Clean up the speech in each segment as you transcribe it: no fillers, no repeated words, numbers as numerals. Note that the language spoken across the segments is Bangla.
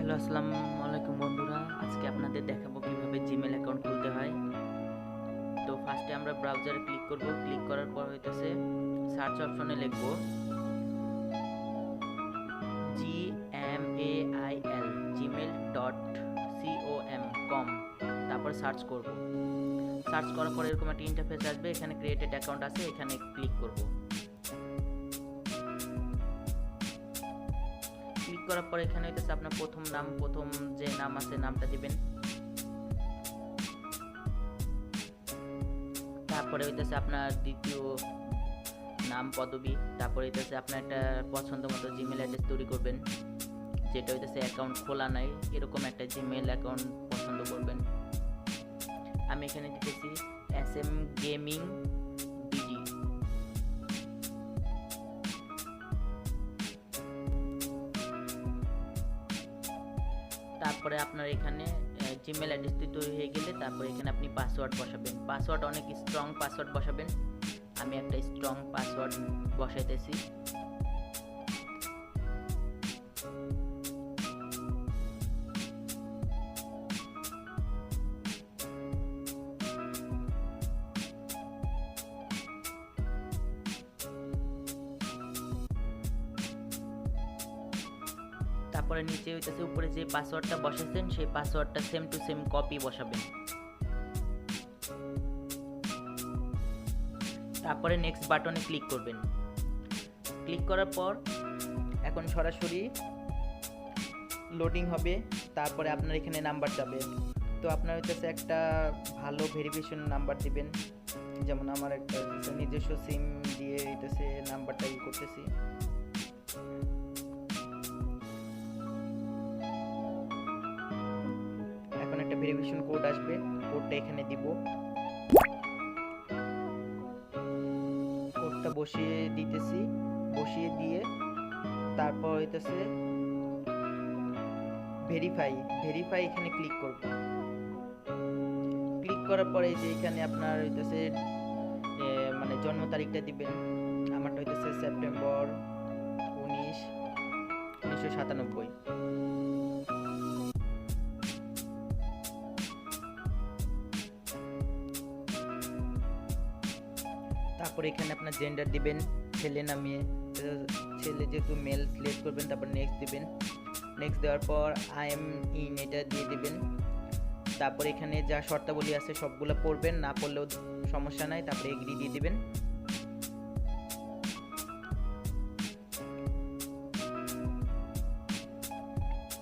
হ্যালো, আসসালামু আলাইকুম বন্ধুরা। আজকে আপনাদের দেখাবো কিভাবে জিমেল অ্যাকাউন্ট খুলতে হয়। তো ফার্স্টে আমরা ব্রাউজারে ক্লিক করব। ক্লিক করার পর হইতেছে সার্চ অপশনে লিখব gmail gmail.com, তারপর সার্চ করব। সার্চ করার পর এরকম একটা ইন্টারফেস আসবে। এখানে ক্রিয়েটেড অ্যাকাউন্ট আছে, এখানে ক্লিক করব। ক্লিক করার পর এখানে হইতেছে আপনার প্রথম যে নাম আছে নামটা দিবেন। তারপরে হইতেছে আপনার দ্বিতীয় নাম, পদবি। তারপরে হইতেছে আপনার একটা পছন্দ মতো জিমেল অ্যাড্রেস তৈরি করবেন, যেটা হইতেছে অ্যাকাউন্ট খোলা নাই এরকম একটা জিমেল অ্যাকাউন্ট পছন্দ করবেন। আমি এখানে দিতেছি SM গেমিং BD। তারপরে আপনার এখানে জিমেল অ্যাড্রেসটি তৈরি হয়ে গেলে তারপরে এখানে আপনি পাসওয়ার্ড বসাবেন। পাসওয়ার্ড অনেক স্ট্রং পাসওয়ার্ড বসাবেন। আমি একটা স্ট্রং পাসওয়ার্ড বসাইতেছি। তারপরে নিচে হইতেছে উপরে যে পাসওয়ার্ডটা বসাইছেন সেই পাসওয়ার্ডটা সেম টু সেম কপি বসাবেন। তারপরে নেক্সট বাটনে ক্লিক করবেন। ক্লিক করার পর এখন সরাসরি লোডিং হবে। তারপরে আপনার এখানে নাম্বার যাবে। তো আপনার হইতেছে একটা ভালো ভেরিফিকেশন নাম্বার দিবেন। যেমন আমার একটা নিজস্ব সিম দিয়ে হইতেছে নাম্বারটা করতেছি। এখন একটা ভেরিফিকেশন কোড আসবে, কোডটা এখানে দিব। কোডটা বসিয়ে দিতেছি। বসিয়ে দিয়ে তারপর হইতেছে ভেরিফাই এখানে ক্লিক করব। ক্লিক করার পরে যে এখানে আপনার হইতেছে মানে জন্ম তারিখটা দিবেন। আমারটা হইতেছে সেপ্টেম্বর 1997। তারপরে এখানে আপনার জেন্ডার দিবেন, ছেলে না মেয়ে। ছেলে যেহেতু মেল সিলেক্ট করবেন, তারপর নেক্সট দিবেন। নেক্সট দেওয়ার পর আই এম ইন এটা দিয়ে দিবেন। তারপর এখানে যা শর্তাবলী আছে সবগুলো পড়বেন, না পড়লেও সমস্যা নাই। তারপরে এগ্রি দিয়ে দিবেন।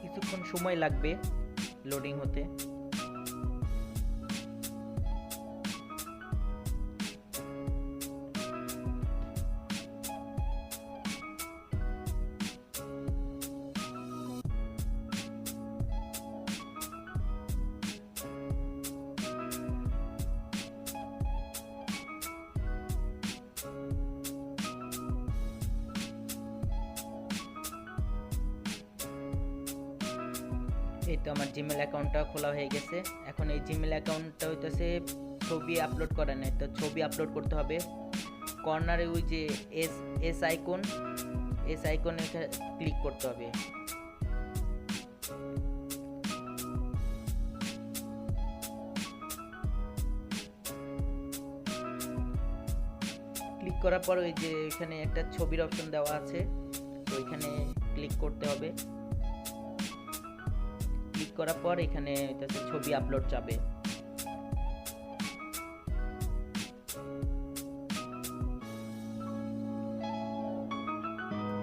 কিছুক্ষণ সময় লাগবে লোডিং হতে। এই তো আমার জিমেল অ্যাকাউন্টটা খোলা হয়ে গেছে। এখন এই জিমেল অ্যাকাউন্টটা হইতেছে ছবি আপলোড করা নেই, তো ছবি আপলোড করতে হবে। কর্নারে ওই যে এস আইকনে ক্লিক করতে হবে। ক্লিক করার পর ওই যে এখানে একটা ছবির অপশন দেওয়া আছে, তো এখানে ক্লিক করতে হবে। ক্লিক করার পর এখানে ছবি আপলোড যাবে।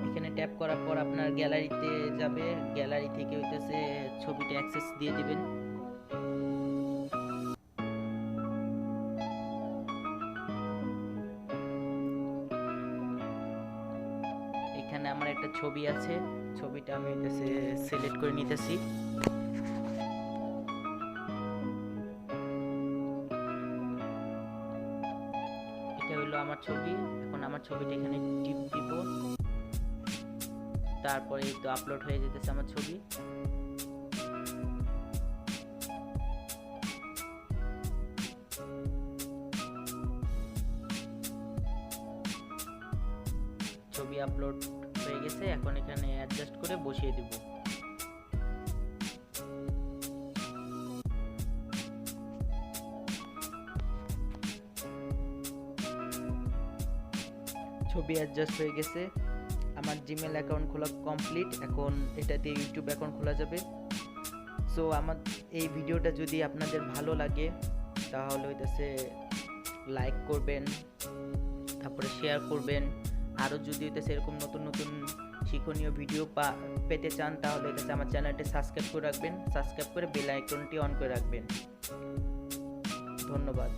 এখানে ট্যাপ করার পর আপনার গ্যালারিতে যাবে। গ্যালারি থেকে হইতেছে ছবিটা অ্যাক্সেস দিয়ে দিবেন। এখানে আমার একটা ছবি আছে, ছবিটা আমি হইতেছে সিলেক্ট করে নিতেছি। এটা হলো আমার ছবি। এখন আমার ছবিটা এখানে টিপ দিব। তারপরে এই তো আপলোড হয়ে যেতেছে আমার ছবি। ছবি আপলোড হয়ে গেছে। এখন এখানে অ্যাডজাস্ট করে বসিয়ে দিব। ছবি অ্যাডজাস্ট হয়ে গেছে। আমার জিমেল অ্যাকাউন্ট খোলা কমপ্লিট। এখন এটা দিয়ে ইউটিউব অ্যাকাউন্ট খোলা যাবে। সো আমার এই ভিডিওটা যদি আপনাদের ভালো লাগে তাহলে হইতেছে লাইক করবেন, তারপরে শেয়ার করবেন। আরও যদি হইতেছে এরকম নতুন নতুন শিক্ষণীয় ভিডিও পেতে চান তাহলে হইতেছে আমার চ্যানেলটি সাবস্ক্রাইব করে রাখবেন, সাবস্ক্রাইব করে বেল আইকনটি অন করে রাখবেন। ধন্যবাদ।